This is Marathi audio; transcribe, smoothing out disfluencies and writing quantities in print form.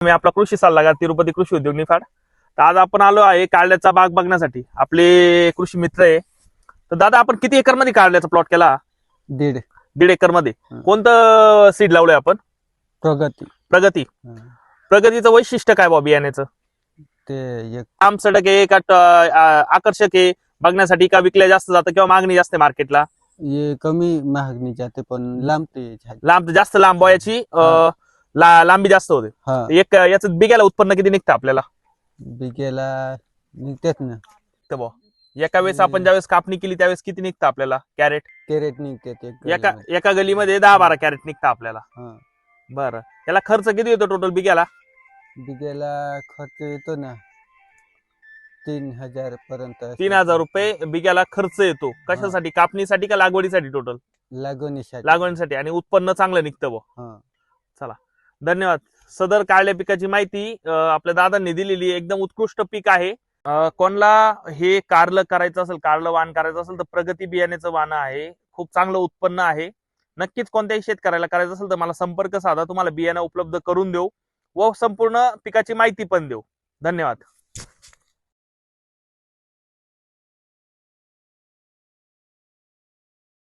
मी आपला कृषी सल्लागार तिरुपती कृषी उद्योग निफाड. तर आज आपण आलो आहे कारल्याचा बाग बघण्यासाठी. आपले कृषी मित्र आहे. तर दादा आपण किती एकर मध्ये कारल्याचा प्लॉट केला? 1.5 एकर मध्ये. हं. कोणतं सीड लावलंय आपण? प्रगती. प्रगती. हं. प्रगतीचं वैशिष्ट्य काय बा बियाण्याचं? ते एक आम सडक आहे का आकर्षक आहे बघण्यासाठी, का विकल्या जास्त जातं किंवा मागणी जास्त आहे मार्केटला? ये कमी महागणी जाते पण लांबते झाड. लांब, जास्त लांब वयाची हा. लांबी जास्त होते. हा एक याचं बिघ्याला उत्पन्न किती निघतं आपल्याला? बिघेला निघतात ना. तर बुवा, एका वेळेस आपण ज्यावेळेस कापणी केली त्यावेळेस किती निघतं आपल्याला कॅरेट? कॅरेट निघतात एक एका गल्लीमध्ये. एका गलीमध्ये 10-12 कॅरेट निघतं आपल्याला. हा बरं, याला खर्च किती येतो टोटल बिघ्याला? बिघेला खर्च येतो ना 3,000 पर्यंत. 3,000 रुपये बिघ्याला खर्च येतो. कशासाठी? कापणीसाठी का लागवडीसाठी? टोटल लागवणीसाठी. लागवडीसाठी. आणि उत्पन्न चांगलं निघतं बुवा. हा चला, धन्यवाद. सदर कारल्या पिकाची माहिती आपल्या दादांनी दिलेली आहे. एकदम उत्कृष्ट पीक आहे. कोणाला हे कारलं करायचं असेल, कारलं वाण करायचं असेल तर प्रगती बियाण्याचं वाण आहे. खूप चांगलं उत्पन्न आहे. नक्कीच कोणत्याही शेतकऱ्याला करायचं असेल तर मला संपर्क साधा, तुम्हाला बियाणं उपलब्ध करून देऊ व संपूर्ण पिकाची माहिती पण देऊ. धन्यवाद.